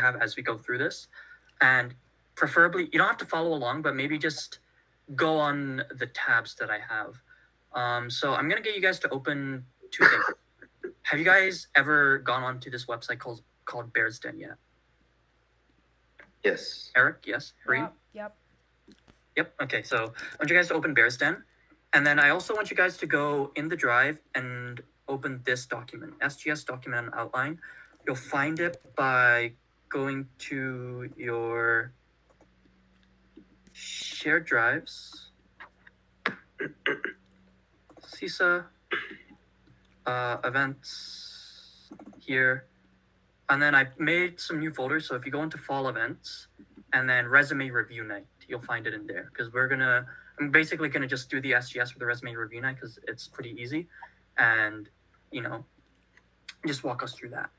have as we go through this, and preferably you don't have to follow along, but maybe just go on the tabs that I have. So I'm gonna get you guys to open two things. Have you guys ever gone onto this website called Bearsden yet? Yes. Eric, yes. Reem? Yep. Yep. Okay. So I want you guys to open Bearsden, and then I also want you guys to go in the drive and open this document, SGS document and outline. You'll find it by going to your shared drives, CISA, events here, and then I made some new folders. So if you go into fall events and then resume review night, you'll find it in there because I'm basically gonna just do the SGS for the resume review night because it's pretty easy, and you know, just walk us through that.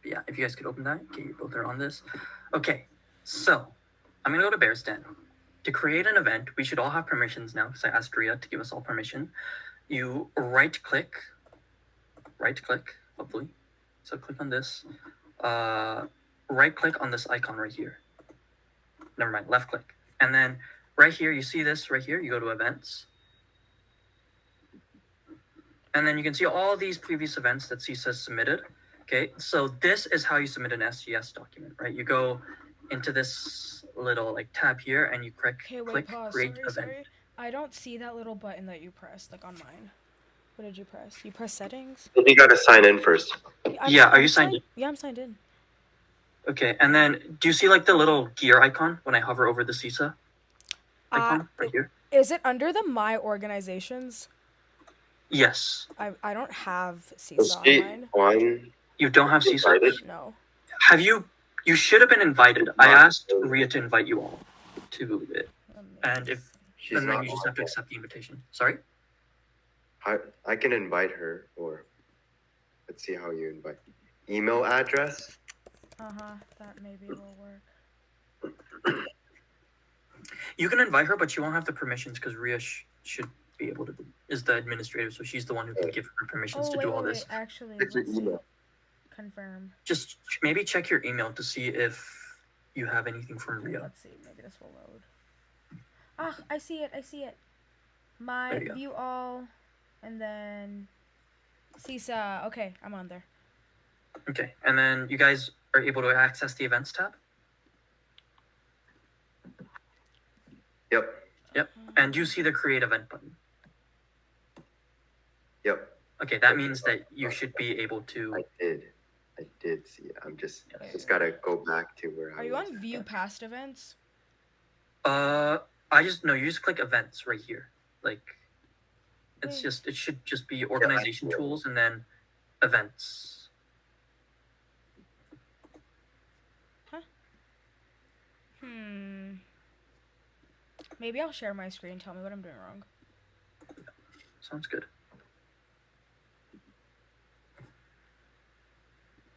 But yeah, if you guys could open that, okay, you both are on this. Okay, so I'm gonna go to Bearsden. To create an event, we should all have permissions now because I asked Ria to give us all permission. You right click, hopefully. So click on this. Right click on this icon right here. Never mind, left click. And then right here, you see this right here, you go to events. And then you can see all these previous events that CISA submitted. Okay, so this is how you submit an SGS document, right? You go into this little like tab here and you click Pause. Create Event. Sorry. I don't see that little button that you pressed, like on mine. What did you press? You press settings? You gotta sign in first. Are you signed in? Yeah, I'm signed in. Okay, and then do you see like the little gear icon when I hover over the CISA icon right here? Is it under the My Organizations? Yes. I don't have CISA on mine. You don't have CISA? No. Have you? You should have been invited. I asked Ria to invite you all to it, and then you just have to accept the invitation. Sorry. I can invite her, or let's see how you invite. Email address. That maybe will work. You can invite her, but she won't have the permissions because Ria should be able to. Is the administrator, so she's the one who can give her permissions to do all this. Actually, let's see. Confirm. Just maybe check your email to see if you have anything from Ria. Let's see. Maybe this will load. I see it. My view all, and then CISA. Okay, I'm on there. Okay, and then you guys are able to access the events tab. Yep. And you see the create event button. Yep. Okay, that means that you should be able to. I did see it. I'm just gotta go back to where I was. Are you on view past events? You just click events right here. Like, it should just be organization tools and then events. Huh? Maybe I'll share my screen. Tell me what I'm doing wrong. Sounds good.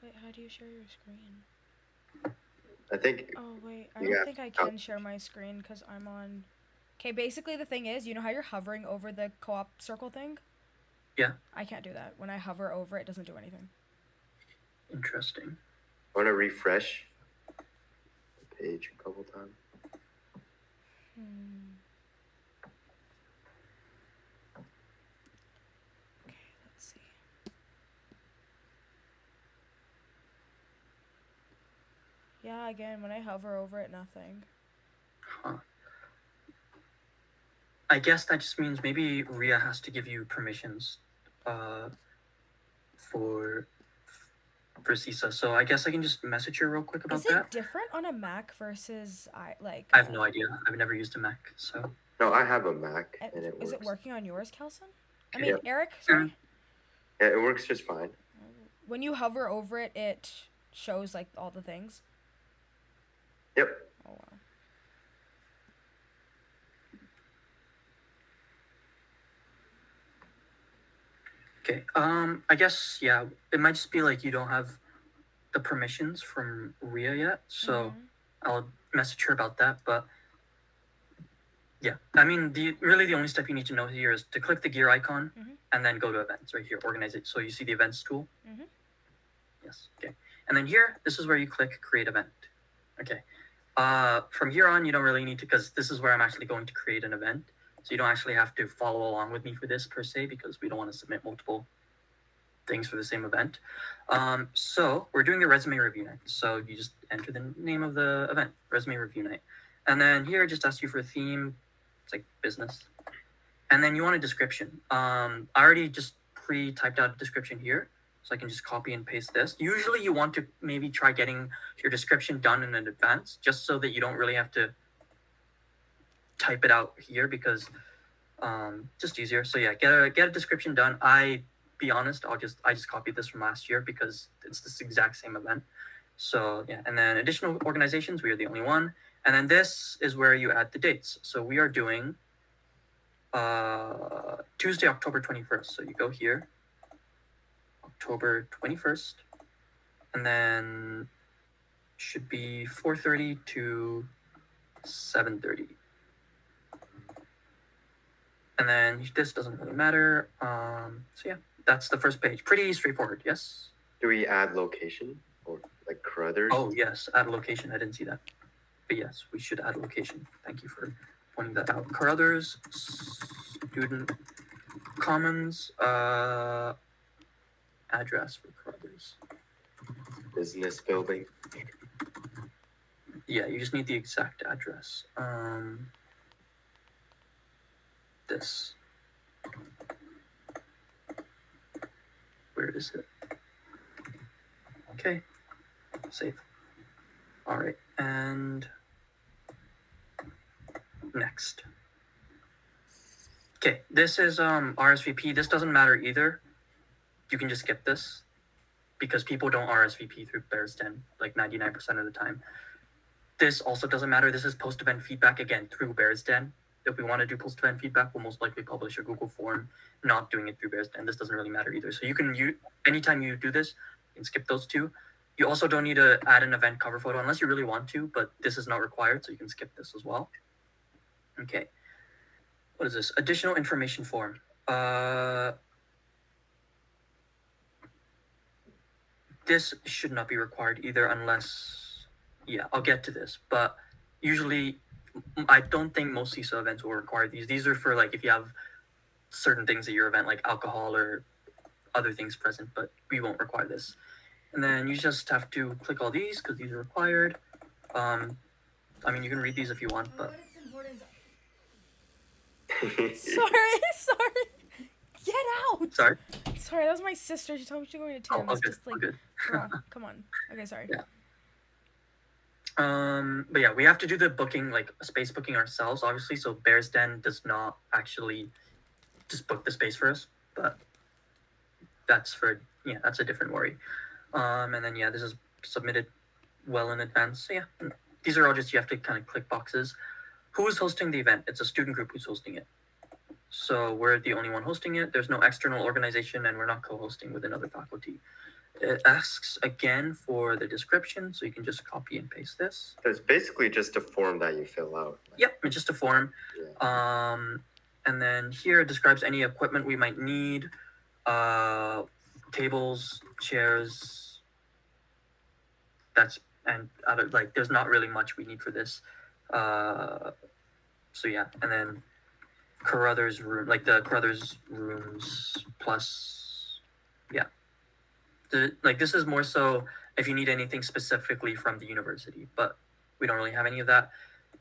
Wait, how do you share your screen? I think. Oh, wait. I don't think I can share my screen because I'm on. Okay, basically the thing is, you know how you're hovering over the co-op circle thing? Yeah. I can't do that. When I hover over it, doesn't do anything. Interesting. I want to refresh the page a couple times. Okay, let's see. Yeah, again, when I hover over it, nothing. Huh. I guess that just means maybe Ria has to give you permissions for CISA. So I guess I can just message her real quick about that. Is it different on a Mac versus I have no idea. I've never used a Mac, so. No, I have a Mac and it works. Is it working on yours, Kelson? I mean, Eric, sorry? Yeah, it works just fine. When you hover over it, it shows like all the things? Yep. Oh, wow. Okay, I guess, yeah, it might just be like you don't have the permissions from Ria yet, so I'll message her about that, but yeah, I mean, the only step you need to know here is to click the gear icon and then go to events right here, organize it, so you see the events tool. Yes, okay. And then here, this is where you click create event. Okay. From here on, you don't really need to, because this is where I'm actually going to create an event. So you don't actually have to follow along with me for this per se, because we don't want to submit multiple things for the same event. So we're doing the resume review night. So you just enter the name of the event, resume review night. And then here, it just asks you for a theme. It's like business. And then you want a description. I already just pre-typed out a description here, so I can just copy and paste this. Usually you want to maybe try getting your description done in advance, just so that you don't really have to type it out here, because just easier. So yeah, get a description done. Be honest, I just copied this from last year because it's this exact same event. So yeah, and then additional organizations, we are the only one. And then this is where you add the dates. So we are doing Tuesday, October 21st. So you go here, October 21st, and then should be 4:30 to 7:30. And then this doesn't really matter. So yeah, that's the first page. Pretty straightforward, yes? Do we add location or like Carruthers? Oh yes, add location. I didn't see that. But yes, we should add location. Thank you for pointing that out. Carruthers, student commons, address for Carruthers. Business building. Yeah, you just need the exact address. This. Where is it? Okay, save. All right, and next. Okay, this is RSVP. This doesn't matter either. You can just skip this because people don't RSVP through Bearsden like 99% of the time. This also doesn't matter. This is post-event feedback, again, through Bearsden. If we want to do post-event feedback, we'll most likely publish a Google form, not doing it through Bearsden. This doesn't really matter either. So you can anytime you do this, you can skip those two. You also don't need to add an event cover photo unless you really want to, but this is not required, so you can skip this as well. Okay. What is this? Additional information form. This should not be required either unless, yeah, I'll get to this. But usually, I don't think most CISA events will require these. These are for like if you have certain things at your event, like alcohol or other things present, but we won't require this. And then you just have to click all these because these are required. I mean, you can read these if you want, but... Sorry. Get out. Sorry? Sorry, that was my sister. She told me she's going to town. Oh, It's good, just like, good. girl, come on. Okay, sorry. Yeah. But yeah, we have to do the booking, like space booking ourselves, obviously. So Bearsden does not actually just book the space for us, but that's a different worry. And then yeah, this is submitted well in advance. So yeah, these are all just, you have to kind of click boxes. Who is hosting the event? It's a student group who's hosting it. So we're the only one hosting it. There's no external organization, and we're not co-hosting with another faculty. It asks again for the description, so you can just copy and paste this. It's basically just a form that you fill out. Yep, it's just a form. Yeah. And then here it describes any equipment we might need. Tables, chairs. There's not really much we need for this. So yeah, and then Carruthers room, like the Carruthers rooms plus, yeah. This is more so if you need anything specifically from the university, but we don't really have any of that.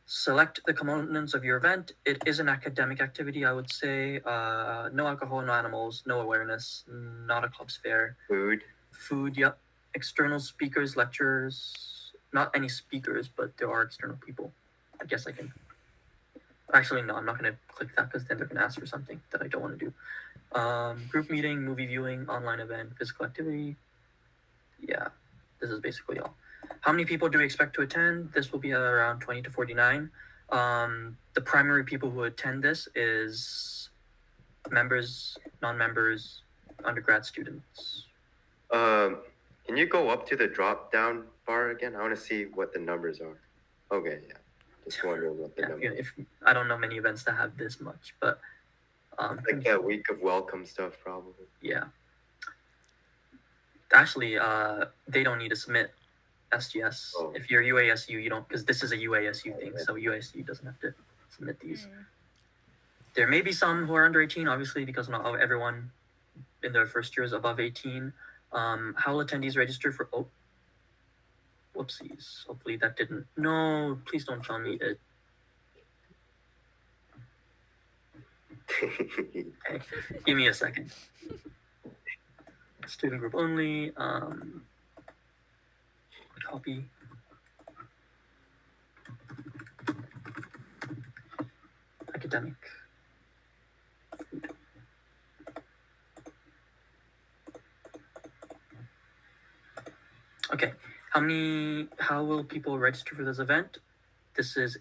Select the components of your event. It is an academic activity, I would say. No alcohol, no animals, no awareness, not a club's fair. Food, yep. External speakers, lecturers. Not any speakers, but there are external people. I guess I can... Actually, no, I'm not going to click that because then they're going to ask for something that I don't want to do. Group meeting, movie viewing, online event, physical activity. Yeah, this is basically all. How many people do we expect to attend? This will be around 20 to 49. The primary people who attend this is members, non-members, undergrad students. Can you go up to the drop-down bar again? I want to see what the numbers are. Okay, yeah. Just wondering what the numbers are. I don't know many events that have this much, but... like a week of welcome stuff, probably. Yeah. Actually, they don't need to submit SGS. Oh. If you're UASU, you don't, because this is a UASU thing, so UASU doesn't have to submit these. There may be some who are under 18, obviously, because not everyone in their first year is above 18. How will attendees register for? Oh, whoopsies. Hopefully that didn't. No, please don't tell me it. Okay, give me a second. Student group only. Copy. Academic. Okay, how will people register for this event? This is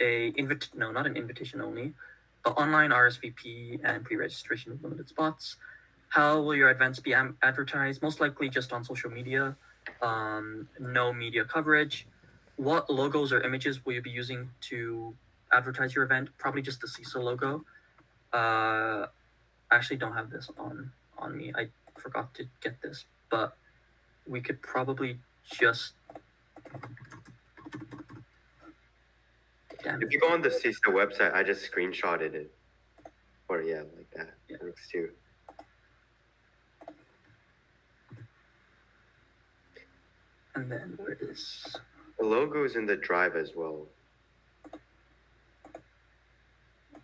not an invitation only, but online RSVP and pre-registration with limited spots. How will your events be advertised? Most likely just on social media, no media coverage. What logos or images will you be using to advertise your event? Probably just the CISA logo. I actually don't have this on me. I forgot to get this, but we could probably just. If you go on the CISA website, I just screenshotted it. Or yeah, like that. Yeah. Works too. And then where is the logo is in the drive as well.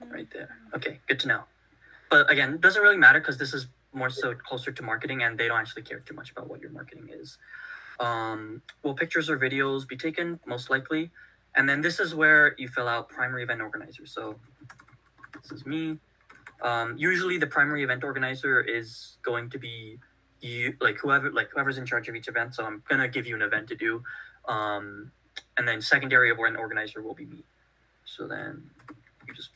Right there. Okay, good to know. But again, it doesn't really matter because this is more so closer to marketing and they don't actually care too much about what your marketing is. Will pictures or videos be taken? Most likely. And then this is where you fill out primary event organizer. So this is me. Usually the primary event organizer is going to be you, whoever's in charge of each event. So I'm gonna give you an event to do. And then secondary event organizer will be me. So then you just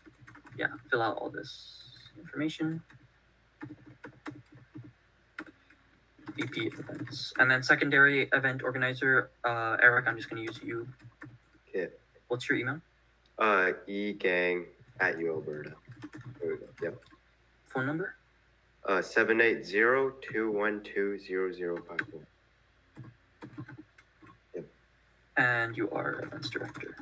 fill out all this information. VP events. And then secondary event organizer, Eric, I'm just gonna use you. Okay. What's your email? egang@ualberta. There we go. Yep. Phone number? 780-212-0054. Yep. And you are events director.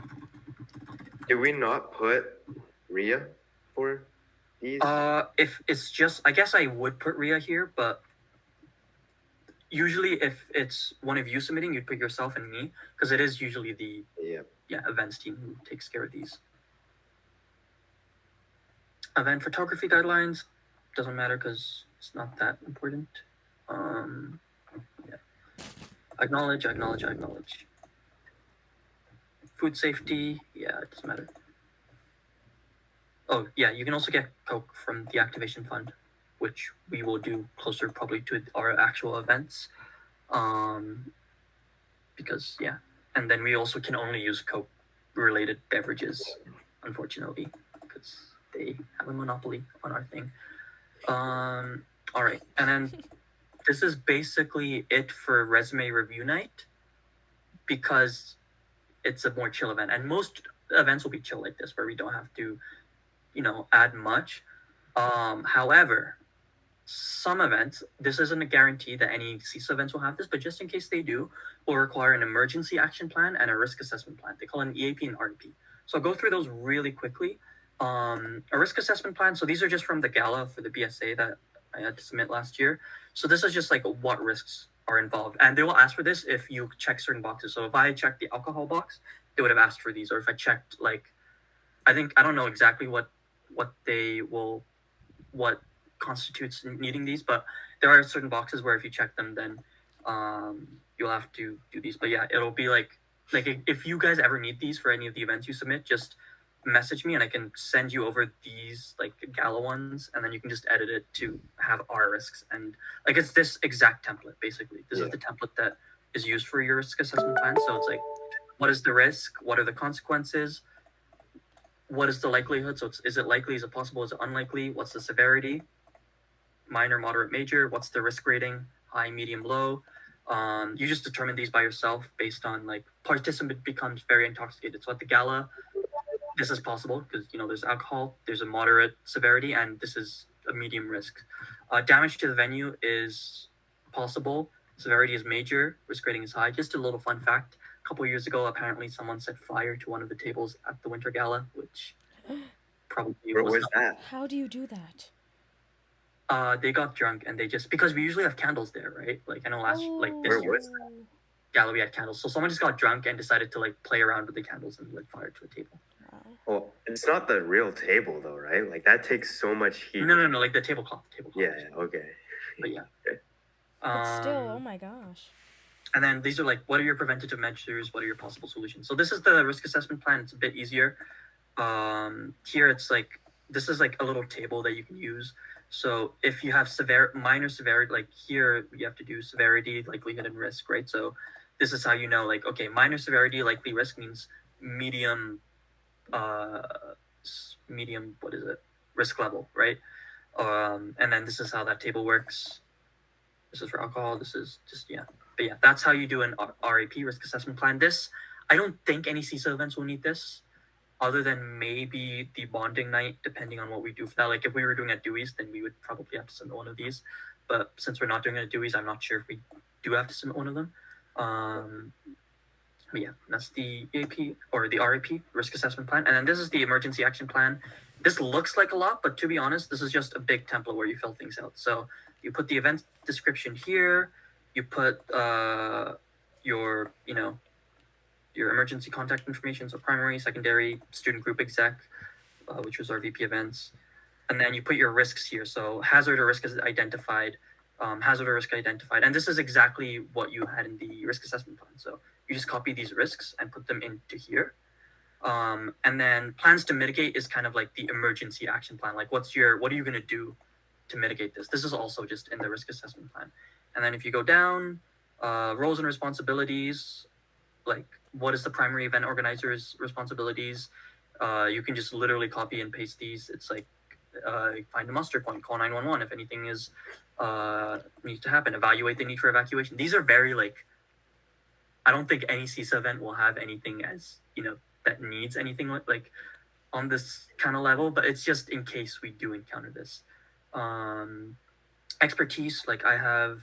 Did we not put Ria for these? If it's just, I guess I would put Ria here, but usually if it's one of you submitting, you'd put yourself and me, because it is usually the events team who takes care of these. Event photography guidelines doesn't matter because it's not that important. Acknowledge. Food safety, it doesn't matter. Oh yeah, you can also get Coke from the activation fund, which we will do closer probably to our actual events. Because and then we also can only use Coke related beverages, unfortunately, because they have a monopoly on our thing. All right, and then this is basically it for resume review night, because it's a more chill event, and most events will be chill like this, where we don't have to, add much. However, some events, this isn't a guarantee that any CISA events will have this, but just in case they do, will require an emergency action plan and a risk assessment plan. They call it an EAP and RDP. So I'll go through those really quickly. A risk assessment plan, so these are just from the gala for the BSA that I had to submit last year. So this is just like what risks are involved. And they will ask for this if you check certain boxes. So if I checked the alcohol box, they would have asked for these. Or if I checked, I don't know exactly what constitutes needing these, but there are certain boxes where if you check them, then you'll have to do these. But it'll be like if you guys ever need these for any of the events you submit, just message me and I can send you over these gala ones, and then you can just edit it to have our risks, and it's this exact template basically. This is the template that is used for your risk assessment plan. So it's what is the risk, what are the consequences, what is the likelihood, so is it likely, is it possible, is it unlikely, what's the severity, minor, moderate, major, what's the risk rating, high, medium, low. You just determine these by yourself based on participant becomes very intoxicated. So at the gala, this is possible because there's alcohol, there's a moderate severity, and this is a medium risk. Damage to the venue is possible. Severity is major, risk rating is high. Just a little fun fact. A couple years ago, apparently someone set fire to one of the tables at the Winter Gala, which probably was Where's not. that? How do you do that? They got drunk and they just, because we usually have candles there, right? Like I know like this Where year was gala we had candles. So someone just got drunk and decided to like play around with the candles and lit fire to a table. Wow. Well, it's not the real table though, right? Like that takes so much heat. No, like the tablecloth. Yeah, okay. But yeah. But still, oh my gosh. And then these are like, what are your preventative measures? What are your possible solutions? So this is the risk assessment plan. It's a bit easier. Here it's like, this is like a little table that you can use. So if you have minor severity, like here you have to do severity, likelihood, and risk, right? So this is how you know, like, okay, minor severity, likely, risk means medium, what is it? Risk level, right? And then this is how that table works. This is for alcohol. This is just, yeah. But yeah, that's how you do an RAP, risk assessment plan. This, I don't think any CISA events will need this, other than maybe the bonding night, depending on what we do for that. Like if we were doing at Dewey's, then we would probably have to submit one of these. But since we're not doing it at Dewey's, I'm not sure if we do have to submit one of them. But yeah, that's the AP or the RAP, risk assessment plan. And then this is the emergency action plan. This looks like a lot, but to be honest, this is just a big template where you fill things out. So you put the event description here, you put your emergency contact information, so primary, secondary, student group exec, which was our VP events, and then you put your risks here. So hazard or risk is identified, and this is exactly what you had in the risk assessment plan. So you just copy these risks and put them into here. And then plans to mitigate is kind of like the emergency action plan. Like what are you going to do to mitigate this? This is also just in the risk assessment plan. And then if you go down, roles and responsibilities, like what is the primary event organizer's responsibilities? You can just literally copy and paste these. It's like find a muster point, call 911 if anything is needs to happen, evaluate the need for evacuation. These are very like, I don't think any CISA event will have anything as, that needs anything like on this kind of level, but it's just in case we do encounter this. Expertise, like I have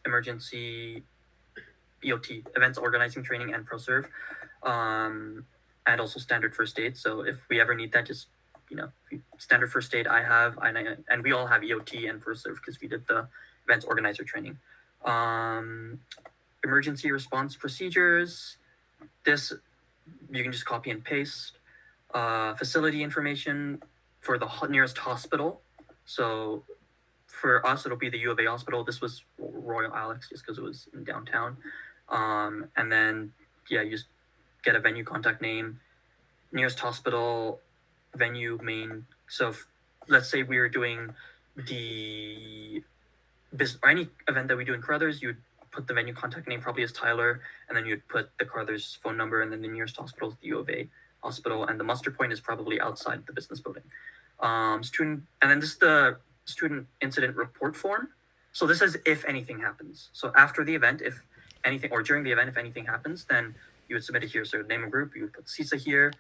emergency EOT, events organizing training, and ProServe, and also standard first aid. So if we ever need that, just standard first aid I have, and we all have EOT and ProServe because we did the events organizer training. Emergency response procedures. This you can just copy and paste. Facility information for the nearest hospital. So for us, it'll be the U of A hospital. This was Royal Alex just because it was in downtown. And then, yeah, you just get a venue contact name, nearest hospital, venue, main. So let's say we were doing the business or any event that we do in Carruthers, you'd put the venue contact name probably as Tyler, and then you'd put the Carruthers phone number, and then the nearest hospital is the U of A hospital, and the muster point is probably outside the business building. And then this is the student incident report form. So this is if anything happens. So after the event, if anything, or during the event, if anything happens, then you would submit it here. So name of group, you would put CISA here,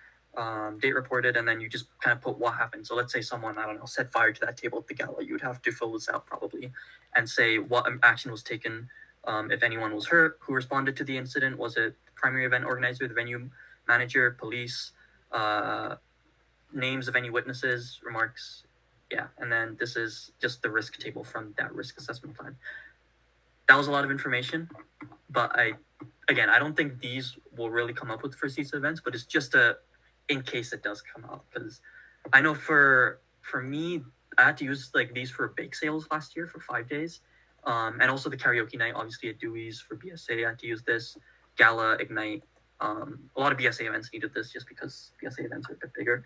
date reported, and then you just kind of put what happened. So let's say someone, I don't know, set fire to that table at the gala. You would have to fill this out probably and say what action was taken, if anyone was hurt, who responded to the incident. Was it the primary event organizer, the venue manager, police, names of any witnesses, remarks. Yeah, and then this is just the risk table from that risk assessment plan. That was a lot of information, but I don't think these will really come up with for CISA events, but it's just in case it does come out, because I know for me, I had to use like these for bake sales last year for 5 days, and also the karaoke night, obviously at Dewey's for BSA, I had to use this, Gala, Ignite. A lot of BSA events needed this just because BSA events are a bit bigger,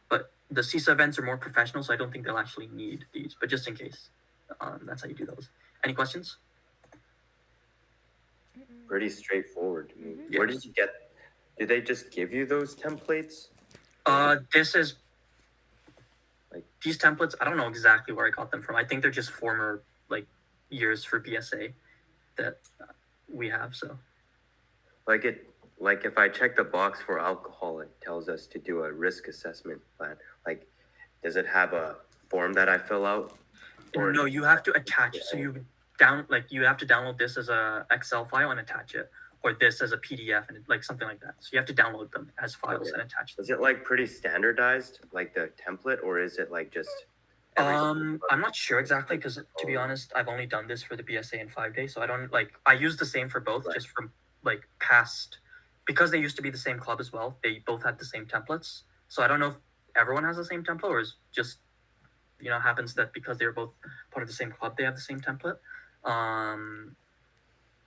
but the CISA events are more professional, so I don't think they'll actually need these, but just in case, that's how you do those. Any questions? Pretty straightforward. Mm-hmm. Where did you get? Did they just give you those templates? This is like these templates. I don't know exactly where I got them from. I think they're just former like years for BSA that we have. So, like if I check the box for alcohol, it tells us to do a risk assessment plan. Like, does it have a form that I fill out? Or no, you have to attach. So you have to download this as a Excel file and attach it, or this as a PDF and like something like that. So you have to download them as files and attach them. Is it like pretty standardized, like the template, or is it like just? I'm not sure exactly because to be honest, I've only done this for the BSA in 5 days, so I don't like. I use the same for both, just from like past, because they used to be the same club as well. They both had the same templates, so I don't know if everyone has the same template or is just happens that because they're both part of the same club, they have the same template.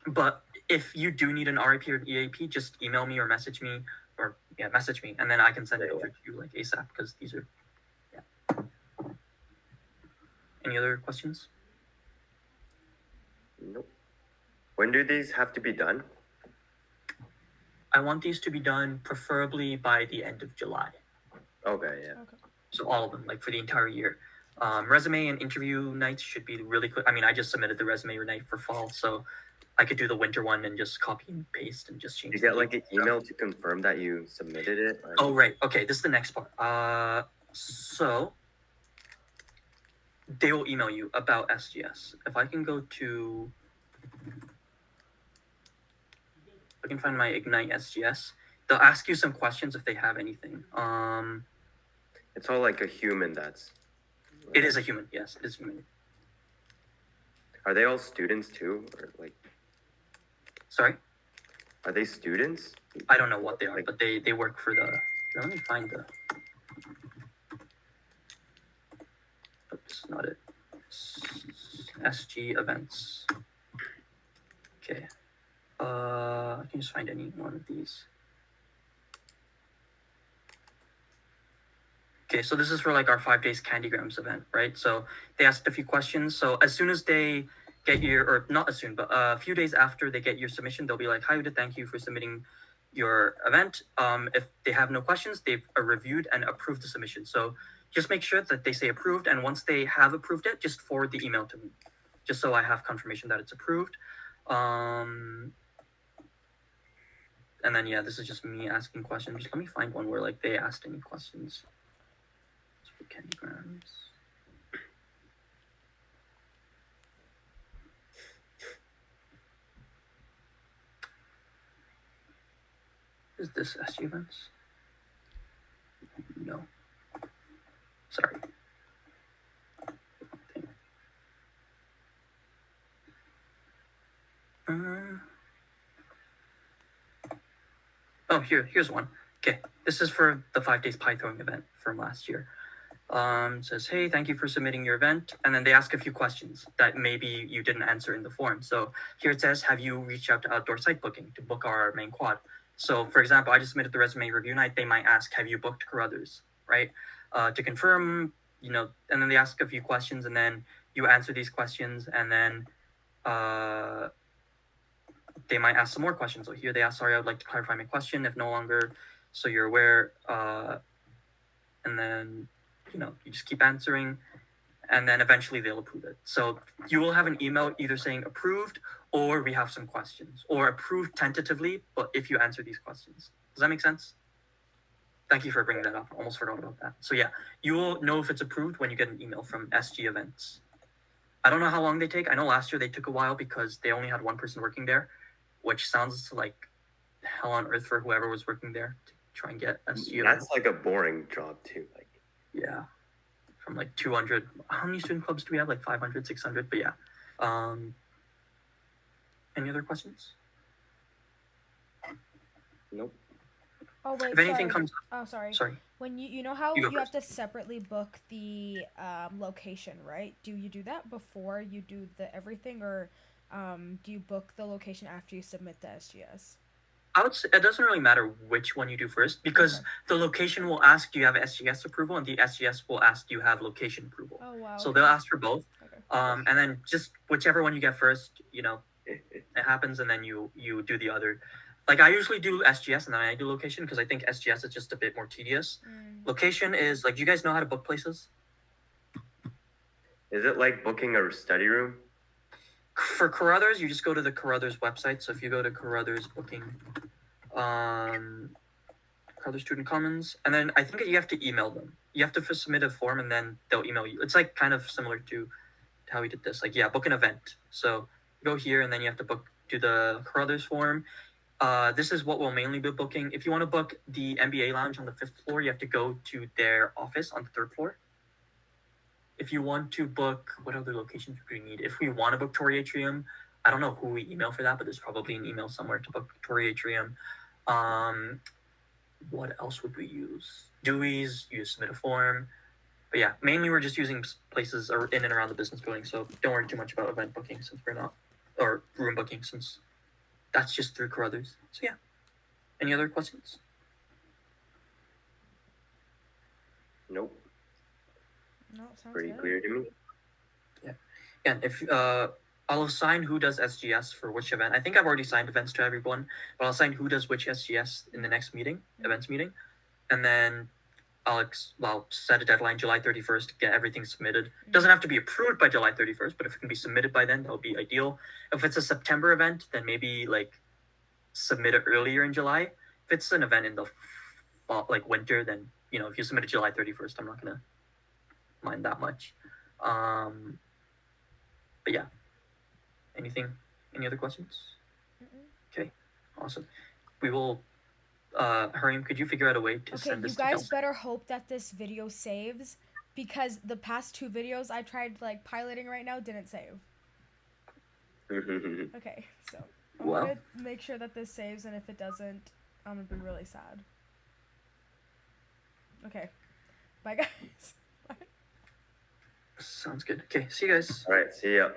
But if you do need an RAP or an EAP, just email me or message me, and then I can send it over to you like ASAP because these are. Any other questions? Nope. When do these have to be done? I want these to be done preferably by the end of July. Okay, yeah. Okay. So all of them, like for the entire year. Resume and interview nights should be really quick. I mean, I just submitted the resume night for fall, so I could do the winter one and just copy and paste and just change. You get like an email to confirm that you submitted it? Or... Oh, right. Okay, this is the next part. So they will email you about SGS. If I can go to, I can find my Ignite SGS. They'll ask you some questions if they have anything. It's all like a human that's. It is a human. Yes, it is human. Are they all students too, or like? Sorry. Are they students? I don't know what they are, but they work for the. Let me find the. Oops, not it. SG events. Okay. I can just find any one of these. Okay, so this is for like our 5 days Candygrams event, right? So they asked a few questions. So as soon as they get or not as soon, but a few days after they get your submission, they'll be like, "Hi, Uda, thank you for submitting your event." If they have no questions, they've reviewed and approved the submission. So just make sure that they say approved, and once they have approved it, just forward the email to me, just so I have confirmation that it's approved. And then this is just me asking questions. Just let me find one where like they asked any questions. Candygrams. Is this SG events? No. Sorry. Oh, here's one. Okay, this is for the 5 days pie throwing event from last year. Says, "Hey, thank you for submitting your event." And then they ask a few questions that maybe you didn't answer in the form. So here it says, "Have you reached out to Outdoor Site Booking to book our main quad?" So for example, I just submitted the resume review night. They might ask, "Have you booked Carruthers?" Right? To confirm, and then they ask a few questions, and then you answer these questions, and then they might ask some more questions. So here they ask, "Sorry, I would like to clarify my question. If no longer, so you're aware." And then you just keep answering, and then eventually they'll approve it. So you will have an email either saying approved or we have some questions, or approved tentatively, but if you answer these questions. Does that make sense? Thank you for bringing that up. Almost forgot about that. So you will know if it's approved when you get an email from SG Events. I don't know how long they take. I know last year they took a while because they only had one person working there, which sounds like hell on earth for whoever was working there to try and get SG Events. That's like a boring job too. Yeah, from like 200. How many student clubs do we have? Like 500, 600. But any other questions? Nope. Oh wait. If anything comes up. Oh, sorry. Sorry. When you know how You go you have first. to separately book the location, right? Do you do that before you do the everything, or do you book the location after you submit the SGS? I would say it doesn't really matter which one you do first because the location will ask, "Do you have SGS approval?" and the SGS will ask, "Do you have location approval?" Oh wow. So they'll ask for both. Okay. And then just whichever one you get first, it happens, and then you do the other. Like I usually do SGS and then I do location because I think SGS is just a bit more tedious. Location is like, do you guys know how to book places? Is it like booking a study room? For Carruthers, you just go to the Carruthers website. So if you go to Carruthers booking, Carruthers Student Commons, and then I think you have to email them. You have to submit a form, and then they'll email you. It's like kind of similar to how we did this. Like, yeah, book an event. So go here, and then you have to do the Carruthers form. This is what we'll mainly be booking. If you want to book the MBA lounge on the 5th floor, you have to go to their office on the 3rd floor. If you want to book, what other locations do we need? If we want to book Tory Atrium, I don't know who we email for that, but there's probably an email somewhere to book Tory Atrium. What else would we use? Dewey's, you submit a form. But yeah, mainly we're just using places in and around the business building, so don't worry too much about event booking since we're not, or room booking since that's just through Carruthers. So yeah. Any other questions? Nope. No, sounds Pretty good. clear to me. Yeah. And if I'll assign who does SGS for which event. I think I've already signed events to everyone, but I'll assign who does which SGS in the next meeting, events meeting, and then I'll set a deadline July 31st to get everything submitted. It doesn't have to be approved by July 31st, but if it can be submitted by then, that would be ideal. If it's a September event, then maybe like submit it earlier in July. If it's an event in the fall, like winter, then if you submit it July 31st, I'm not gonna mind that much. But yeah. Any other questions? Okay, awesome. We will Harim, could you figure out a way to send this to you guys Kelsey? better hope that this video saves, because the past 2 videos I tried like piloting right now didn't save. Okay, so I'm gonna make sure that this saves, and if it doesn't, I'm gonna be really sad. Okay, bye guys. Bye. Sounds good. Okay, see you guys. All right, see ya.